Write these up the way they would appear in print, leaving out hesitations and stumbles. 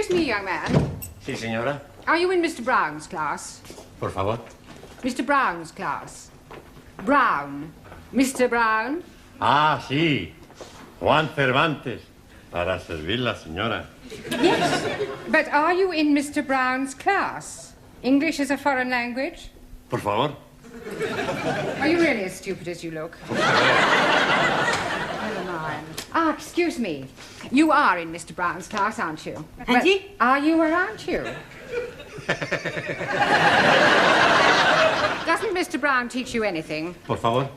Excuse me, young man. Sí, señora. Are you in Mr. Brown's class? Por favor. Mr. Brown's class. Brown. Mr. Brown? Ah, sí. Juan Cervantes. Para servirla, señora. Yes. But are you in Mr. Brown's class? English is a foreign language? Por favor. Are you really as stupid as you look? Never mind. Ah, excuse me. You are in Mr. Brown's class, aren't you? Auntie? Are you or aren't you? Doesn't Mr. Brown teach you anything? Por favor.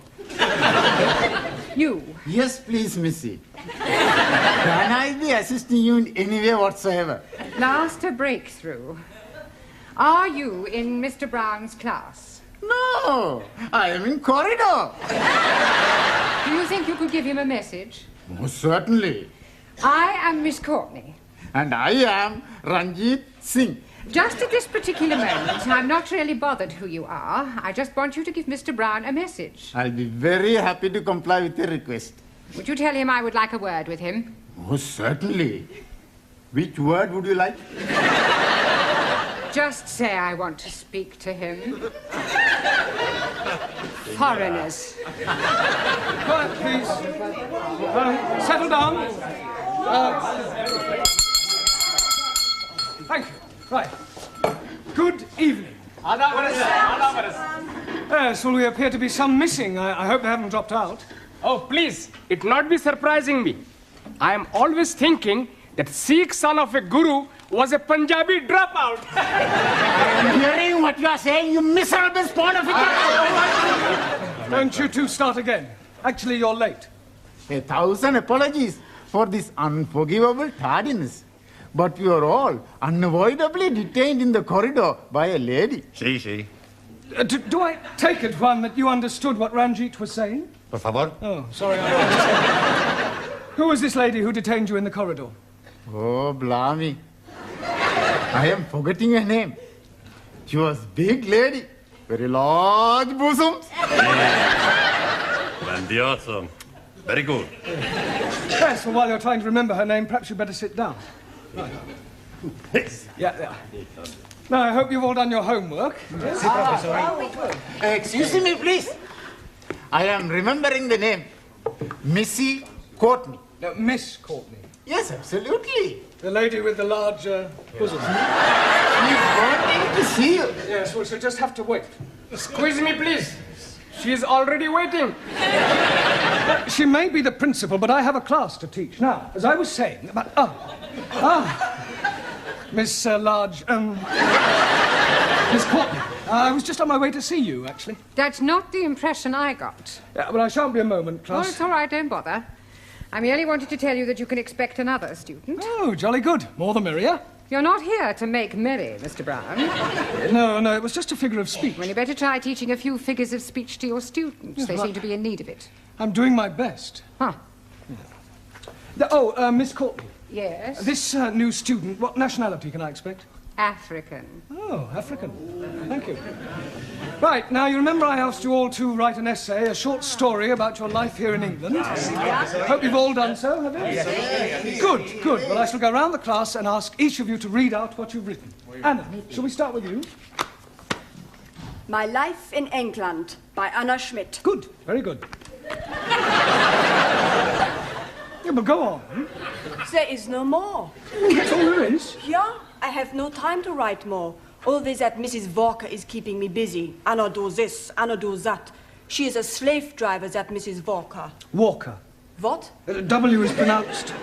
You? Yes, please, Missy. Can I be assisting you in any way whatsoever? Last a breakthrough. Are you in Mr. Brown's class? No, I am in corridor. Do you think you could give him a message? Most certainly. I am Miss Courtney. And I am Ranjit Singh. Just at this particular moment, I'm not really bothered who you are. I just want you to give Mr. Brown a message. I'll be very happy to comply with your request. Would you tell him I would like a word with him? Most certainly. Which word would you like? Just say I want to speak to him. Foreigners. Quiet, please. Settle down. Thank you. Right. Good evening. Yes, well, we appear to be some missing. I hope they haven't dropped out. Oh, please, it not be surprising me. I am always thinking that Sikh son of a guru was a Punjabi dropout. I'm hearing what you are saying, you miserable spawn of a... Don't you two start again. Actually, you're late. 1,000 apologies for this unforgivable tardiness. But we are all unavoidably detained in the corridor by a lady. Sí, sí. Do I take it, Juan, that you understood what Ranjit was saying? Por favor. Oh, sorry. Who was this lady who detained you in the corridor? Oh, blimey. I am forgetting her name. She was big lady, very large bosoms. Grandioso. Very good. Yes, well, while you're trying to remember her name, perhaps you'd better sit down. Right. Yeah. Now, I hope you've all done your homework. Yes? Excuse me, please. I am remembering the name. Missy Courtney. No, Miss Courtney. Yes, absolutely. The lady with the large bosom. She's wanting to see you. Yes, well, she'll just have to wait. Squeeze me, please. She is already waiting. She may be the principal, but I have a class to teach. Now, as I was saying about... Miss Miss Courtney. I was just on my way to see you, actually. That's not the impression I got. Yeah, but I shan't be a moment, Oh, class. it's all right, don't bother. I merely wanted to tell you that you can expect another student. Oh, jolly good. More the merrier. You're not here to make merry, Mr. Brown. No, it was just a figure of speech. Well, you better try teaching a few figures of speech to your students. Yes, They well, seem to be in need of it. I'm doing my best. Huh. Miss Courtney. Yes? This new student, what nationality can I expect? African. Oh, African. Thank you. Right, now you remember I asked you all to write an essay, a short story about your life here in England? Hope you've all done so, have you? Yes. Good. Well, I shall go round the class and ask each of you to read out what you've written. Anna, shall we start with you? My Life in England by Anna Schmidt. Good, very good. Yeah, but go on. There is no more. That's all there is. Yeah, I have no time to write more. Always that Mrs. Walker is keeping me busy. Anna do this, Anna do that. She is a slave driver, that Mrs. Walker. Walker. What? W is pronounced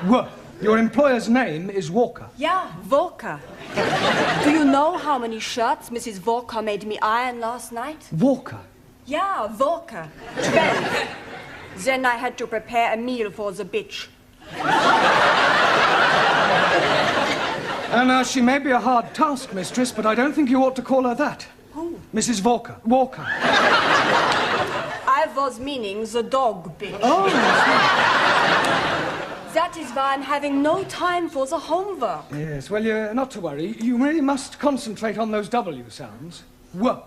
W. Your employer's name is Walker. Yeah, Walker. Do you know how many shirts Mrs. Walker made me iron last night? Walker? Yeah, Walker. 12. Then I had to prepare a meal for the bitch. Anna, she may be a hard taskmistress, but I don't think you ought to call her that. Who? Mrs. Walker. Walker. I was meaning the dog bitch. Oh, That is why I'm having no time for the homework. yes. Well, you're not to worry. You really must concentrate on those W sounds. W.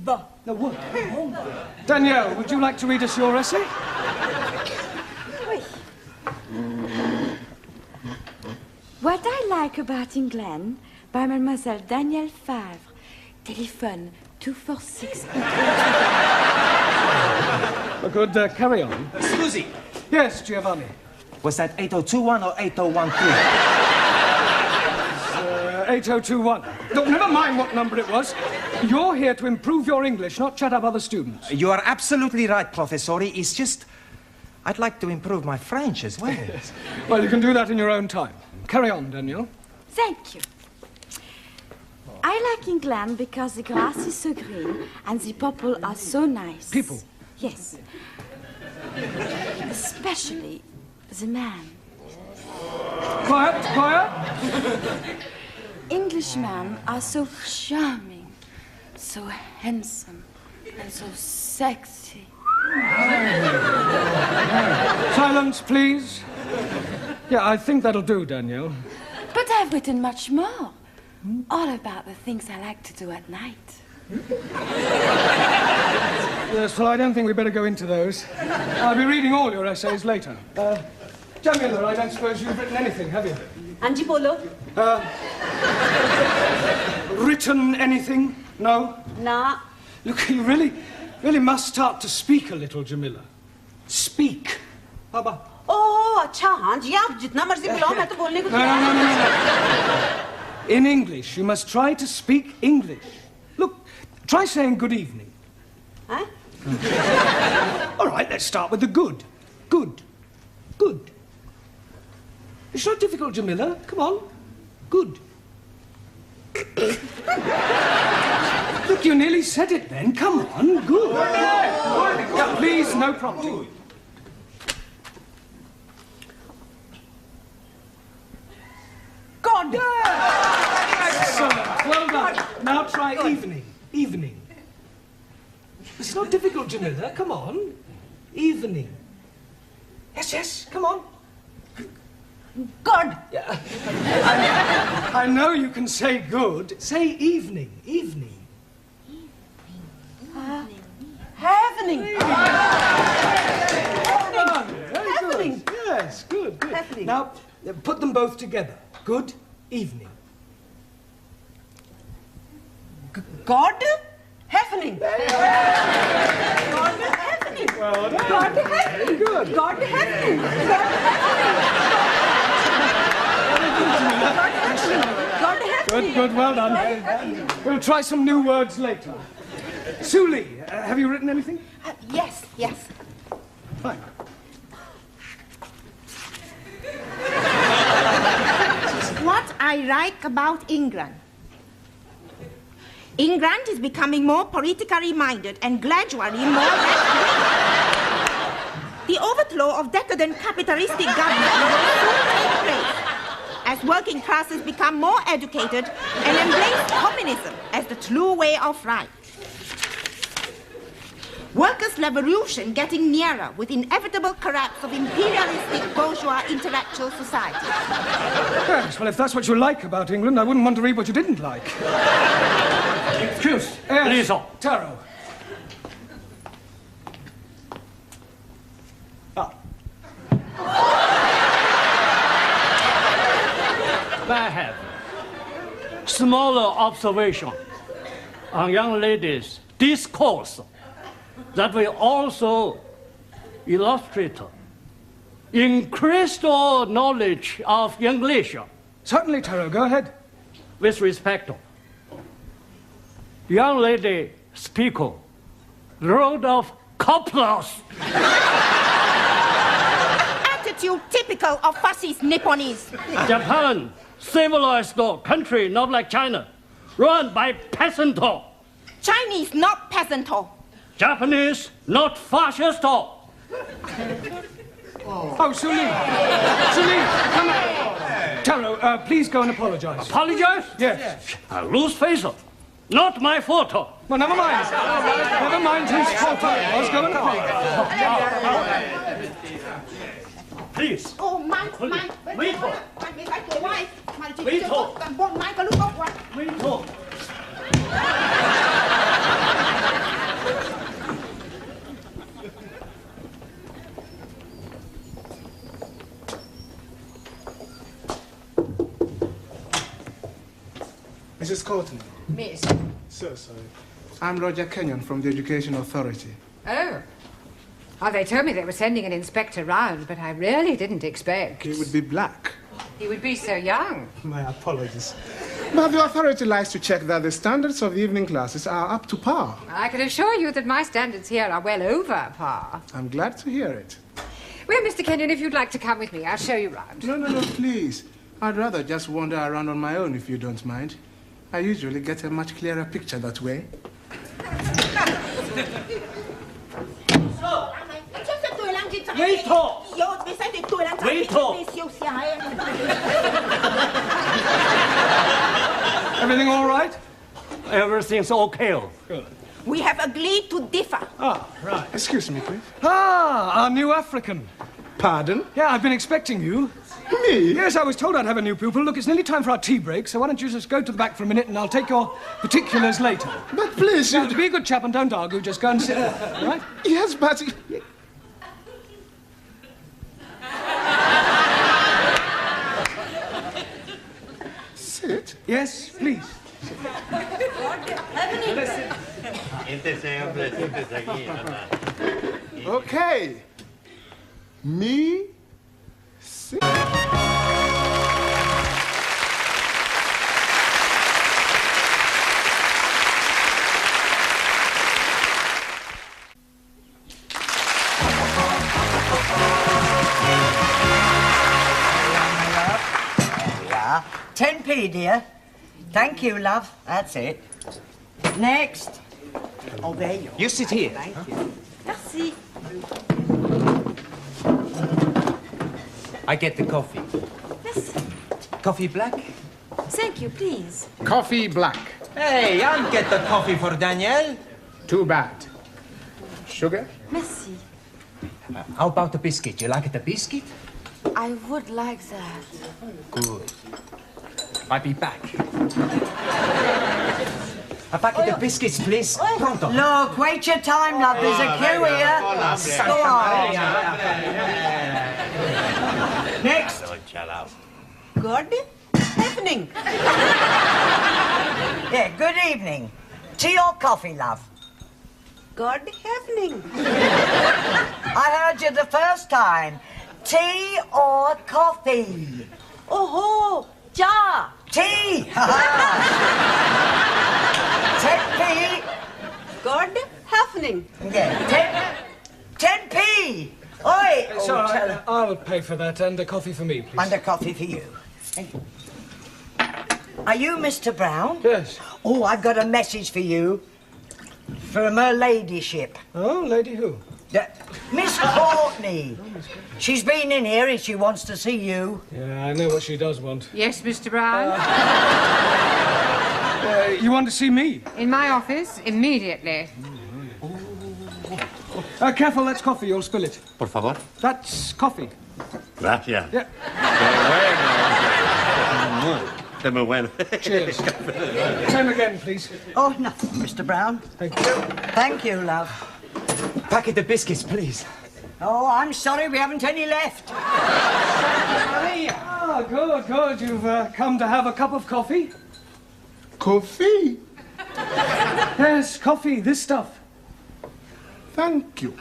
B. No, W. Danielle, would you like to read us your essay? Oui. What I like about England by Mademoiselle Danielle Favre. Telephone 246. Good, carry on. Scusi, Yes, Giovanni. was that 8021 or 8013? 8021. Look, never mind what number it was. You're here to improve your English, not shut up other students. You are absolutely right, Professori. It's just, I'd like to improve my French as well. Well, you can do that in your own time. Carry on, Daniel. Thank you. I like England because the grass is so green and the people are so nice. People? Yes. Especially the man. Quiet, quiet. Englishmen are so charming, so handsome, and so sexy. Silence, please. Yeah, I think that'll do, Daniel. But I've written much more. All about the things I like to do at night. Yes, well, I don't think we better go into those. I'll be reading all your essays later. Jamila, I don't suppose you've written anything, have you? Anji Polo? Written anything? No? Nah. Look, you really must start to speak a little, Jamila. Speak. How about... Oh, अच्छा हाँ जी आप जितना मर्जी बुलाओ मैं तो बोलने को No. In English, you must try to speak English. Look, try saying good evening. Huh? All right, let's start with the good. Good. Good. It's not difficult, Jamila. Come on. Good. Look, you nearly said it then. Come on. Good. Yeah, please, no prompting. God. Excellent. Well done. Now try evening. Evening. It's not difficult, Jamila. Come on. Evening. Yes. Come on. God. Yeah. I know you can say good. Say evening. Evening. Happening. Happening. Yes, good. Happening. Now, put them both together. Good evening. God. Happening. God happening. Well done. God happening. Good. God happening. God happening. Good, well done. We'll try some new words later. Suli, have you written anything? Yes. Fine. What I like about England. England is becoming more politically minded and gradually more left-wing. The overthrow of decadent capitalistic government will soon take place as working classes become more educated and embrace communism as the true way of life. Workers' revolution getting nearer with inevitable collapse of imperialistic bourgeois intellectual society. Yes, well, if that's what you like about England, I wouldn't want to read what you didn't like. Excuse, Yes, please. Taro. I have smaller observation on young ladies' discourse that will also illustrate increased knowledge of English. Certainly, Taro, go ahead. With respect, young lady speak load of couplers. Attitude typical of fascist Nipponese. Japan, civilized country, not like China, run by peasant. Chinese, not peasant. Japanese, not fascist. Oh, Suli, come on. Taro, please go and apologize. Apologize? Yes. I lose face. Not my fault. Well, never mind. Never mind whose fault it was. Go and apologize. Please. Oh, my, Wait. Mrs. Courtney. Miss. So sorry. I'm Roger Kenyon from the Education Authority. Oh. Oh, they told me they were sending an inspector round, but I really didn't expect. He would be black. He would be so young. My apologies. But the authority likes to check that the standards of the evening classes are up to par. I can assure you that my standards here are well over par. I'm glad to hear it. Well, Mr. Kenyon, if you'd like to come with me, I'll show you round. No, please. I'd rather just wander around on my own if you don't mind. I usually get a much clearer picture that way. Wait talk. Wait talk. Everything all right? Everything's okay. Good. We have agreed to differ. Ah, right. Excuse me, please. Ah, our new African. Pardon? Yeah, I've been expecting you. Me? Yes, I was told I'd have a new pupil. Look, it's nearly time for our tea break, so why don't you just go to the back for a minute and I'll take your particulars later. But please, now, to be a good chap and don't argue, just go and sit there, all right? Yes, but... Sit? Yes, please. Okay. Me, sit. Yeah. 10p, dear. Thank you, love. That's it. Next. Oh, there you are. You sit here. Thank you. Merci. I get the coffee. Yes. Coffee black? Thank you, please. Coffee black. Hey, I'll get the coffee for Danielle. Too bad. Sugar? Merci. How about the biscuit? You like the biscuit? I would like that. Good. I'll be back. A packet of biscuits, please. Pronto. Look, wait your time, love. There's a queue here. Go on. Next. Good evening. Yeah, good evening. Tea or coffee, love? Good evening. I heard you the first time. Tea or coffee? Oh, ja. Tea! 10p. Good evening. Yeah, 10p. Oi! It's all right. I'll pay for that and a coffee for me, please. And a coffee for you. Are you Mr. Brown? Yes. Oh, I've got a message for you. From her ladyship. Oh, lady who? Miss Courtney. She's been in here and she wants to see you. Yeah, I know what she does want. Yes, Mr. Brown? You want to see me? In my office, immediately. Careful, that's coffee. You'll spill it. Por favor. That's coffee. Gracias. Yeah. De muy bueno. Cheers. Same again, please. Oh, nothing, Mr. Brown. Thank you. Thank you, love. Packet of biscuits, please. Oh, I'm sorry, we haven't any left. Ah, good, good. You've come to have a cup of coffee? Coffee? Yes, coffee, this stuff. Thank you.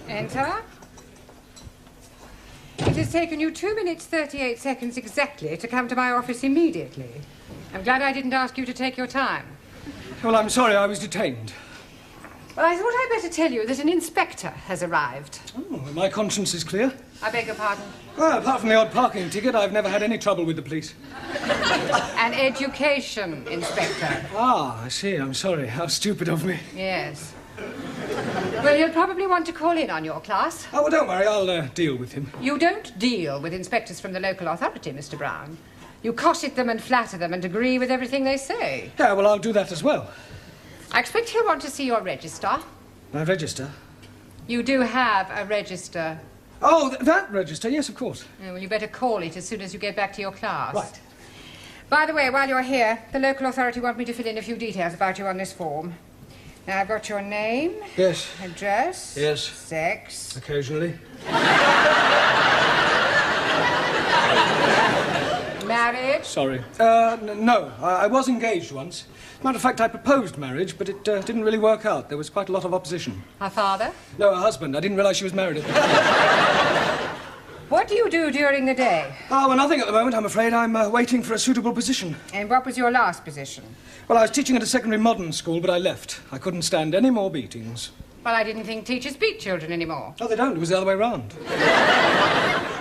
Enter. It has taken you 2 minutes 38 seconds exactly to come to my office immediately. I'm glad I didn't ask you to take your time. Well, I'm sorry, I was detained. Well, I thought I'd better tell you that an inspector has arrived. Oh, my conscience is clear. I beg your pardon? Well, apart from the odd parking ticket, I've never had any trouble with the police. An education inspector. Ah, I see. I'm sorry. How stupid of me. Yes. Well, he'll probably want to call in on your class. Oh, well, don't worry. I'll deal with him. You don't deal with inspectors from the local authority, Mr. Brown. You cosset them and flatter them and agree with everything they say. Yeah, well, I'll do that as well. I expect he'll want to see your register. My register? You do have a register. Oh, that register? Yes, of course. Oh, well, you better call it as soon as you get back to your class. Right. By the way, while you're here, the local authority want me to fill in a few details about you on this form. Now, I've got your name. Yes. Address. Yes. Sex. Occasionally. married? Sorry. No, I was engaged once. Matter of fact, I proposed marriage, but it didn't really work out. There was quite a lot of opposition. Her father? No, her husband. I didn't realise she was married at the time. What do you do during the day? Oh, well, nothing at the moment, I'm afraid. I'm waiting for a suitable position. And what was your last position? Well, I was teaching at a secondary modern school, but I left. I couldn't stand any more beatings. Well, I didn't think teachers beat children anymore. Oh, they don't. It was the other way round.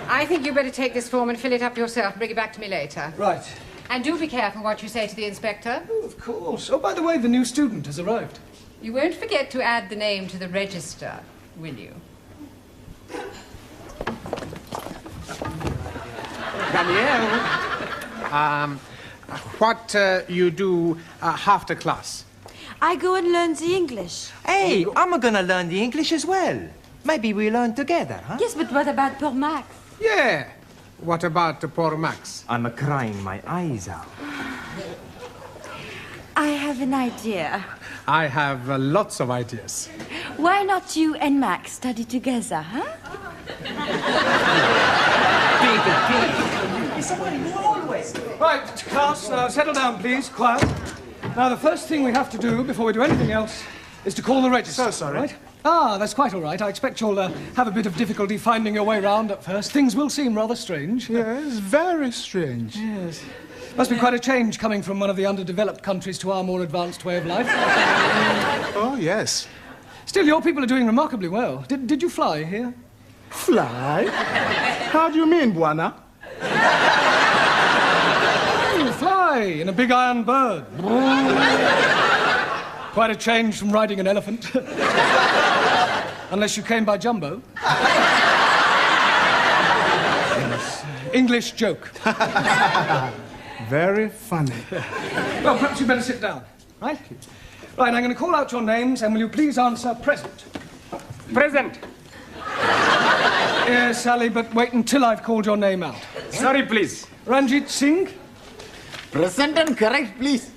I think you better take this form and fill it up yourself and bring it back to me later. Right. And do be careful what you say to the inspector. Oh, of course. Oh, by the way, the new student has arrived. You won't forget to add the name to the register, will you? Danielle, what you do after class? I go and learn the English. Hey, I'm gonna learn the English as well. Maybe we learn together, huh? Yes, but what about poor Max? Yeah. What about poor Max? I'm crying my eyes out. I have an idea. I have lots of ideas. Why not you and Max study together, huh? Right, class, now settle down, please. Quiet. Now, the first thing we have to do before we do anything else is to call the register. So sorry. Right? Ah, that's quite all right. I expect you'll have a bit of difficulty finding your way round at first. Things will seem rather strange. Yes, very strange. Yes. Must be quite a change coming from one of the underdeveloped countries to our more advanced way of life. Oh, yes. Still, your people are doing remarkably well. Did you fly here? Fly? How do you mean, Buana? Fly in a big iron bird. Quite a change from riding an elephant. Unless you came by jumbo. Yes. English joke. Very funny. Well, perhaps you'd better sit down, right? Right, I'm going to call out your names, and will you please answer present? Present. Yes, Sally, but wait until I've called your name out. Sorry, please. Ranjit Singh? Present and correct, please.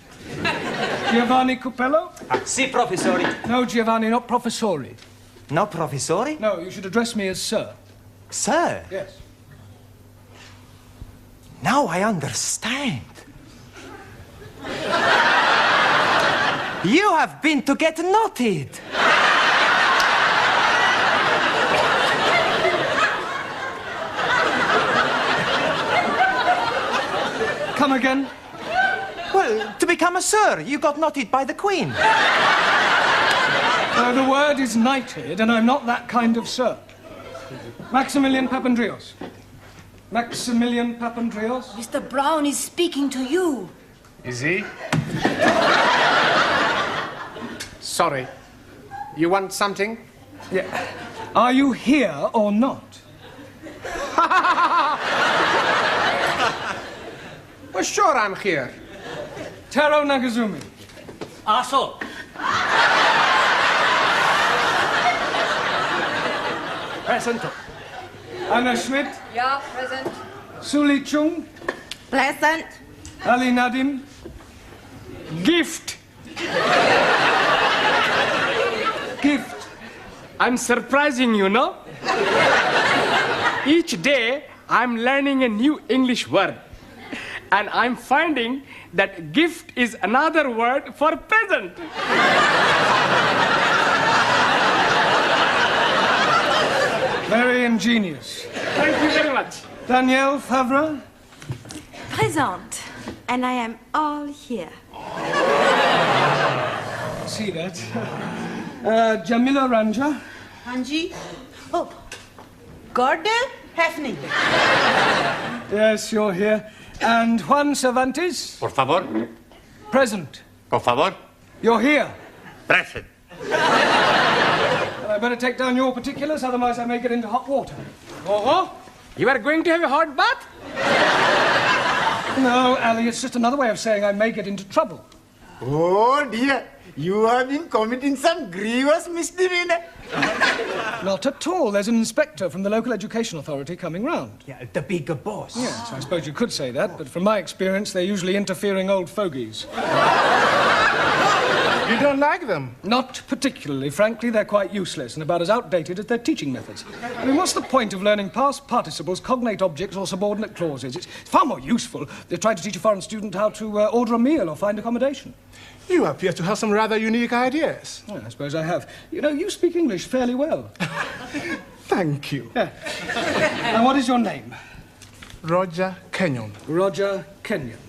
Giovanni Cupello? Si, professori. No, Giovanni, not professori. No, professori? No, you should address me as sir. Sir? Yes. Now I understand. You have been to get knotted. Come again? Well, to become a sir, you got knotted by the Queen. The word is knighted, and I'm not that kind of sir. Maximilian Papandreou. Maximilian Papandreou? Mr. Brown is speaking to you. Is he? Sorry. You want something? Yeah. Are you here or not? Well, sure I'm here. Taro Nagazumi. Aso. Present. Anna Schmidt. Yeah, present. Suli Chung. Pleasant. Ali Nadim. Gift. Gift. I'm surprising you, no? Each day, I'm learning a new English word. And I'm finding that gift is another word for peasant. Very ingenious. Thank you very much. Danielle Favre. Present. And I am all here. See that. Jamila Ranja. Hanji. Oh. Gordon Hefning. Yes, you're here. And Juan Cervantes. Por favor. Present. Por favor. You're here. Present. I better take down your particulars, otherwise I may get into hot water. Oh, you are going to have a hot bath? No, Ali, it's just another way of saying I may get into trouble. Oh dear, you have been committing some grievous misdemeanor. Not at all. There's an inspector from the local education authority coming round. Yeah, the bigger boss. Yes, I suppose you could say that, but from my experience, they're usually interfering old fogies. You don't like them? Not particularly. Frankly, they're quite useless and about as outdated as their teaching methods. I mean, what's the point of learning past participles, cognate objects, or subordinate clauses? It's far more useful if they try to teach a foreign student how to order a meal or find accommodation. You appear to have some rather unique ideas. Well, I suppose I have. You know, you speak English fairly well. Thank you. Yeah. And what is your name? Roger Kenyon. Roger Kenyon.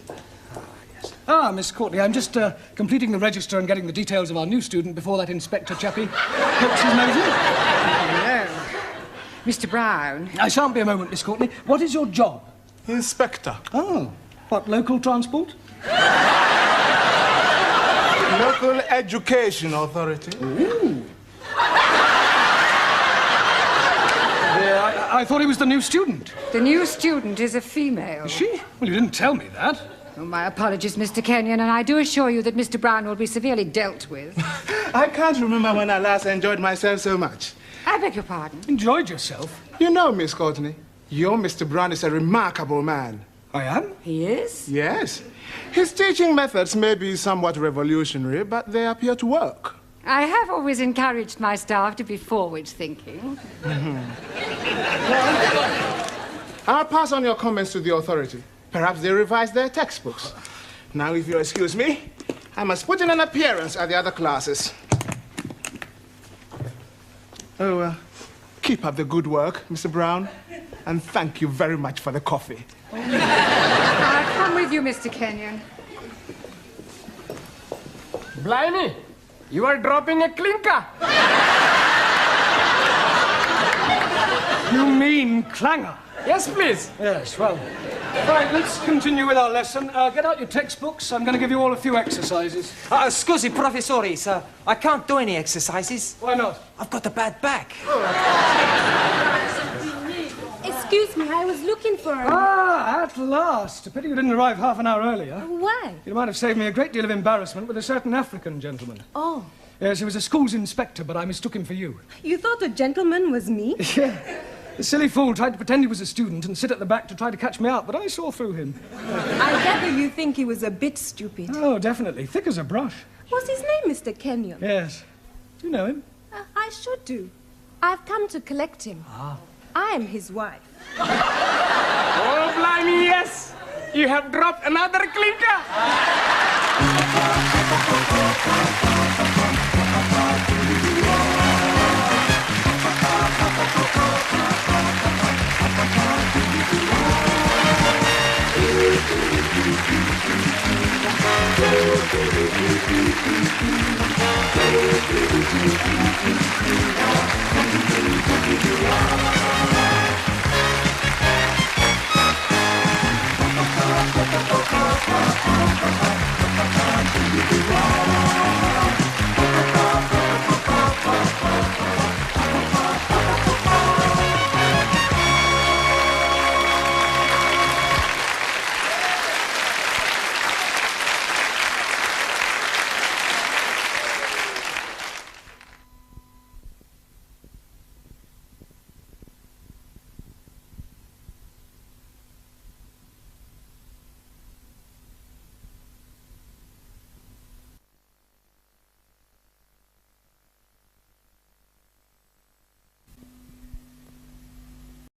Miss Courtney, I'm just completing the register and getting the details of our new student before that inspector chappie pokes his nose in. Hello. Mr. Brown. I shan't be a moment, Miss Courtney. What is your job? Inspector. Oh. What, local transport? Local Education Authority. Ooh. I thought he was the new student. The new student is a female. Is she? Well, you didn't tell me that. Oh, my apologies, Mr. Kenyon, and I do assure you that Mr. Brown will be severely dealt with. I can't remember when I last enjoyed myself so much. I beg your pardon? Enjoyed yourself? You know, Miss Courtney, your Mr. Brown is a remarkable man. I am? He is? Yes. His teaching methods may be somewhat revolutionary, but they appear to work. I have always encouraged my staff to be forward-thinking. I'll pass on your comments to the authority. Perhaps they revise their textbooks. Now, if you'll excuse me, I must put in an appearance at the other classes. Keep up the good work, Mr. Brown, and thank you very much for the coffee. I'll come with you, Mr. Kenyon. Blimey, you are dropping a clinker. You mean clanger? Yes, please. Yes, well. Right, let's continue with our lesson. Get out your textbooks. I'm going to give you all a few exercises. Scusi, professore, sir. I can't do any exercises. Why not? I've got a bad back. Excuse me, I was looking for her. At last. A pity you didn't arrive half an hour earlier. Why? You might have saved me a great deal of embarrassment with a certain African gentleman. Oh. Yes, he was a school's inspector, but I mistook him for you. You thought a gentleman was me? Yeah. The silly fool tried to pretend he was a student and sit at the back to try to catch me out, but I saw through him. I gather you think he was a bit stupid. Oh, definitely. Thick as a brush. What's his name, Mr. Kenyon? Yes. Do you know him? I should do. I've come to collect him. I am his wife. Oh, blimey, yes. You have dropped another clinker.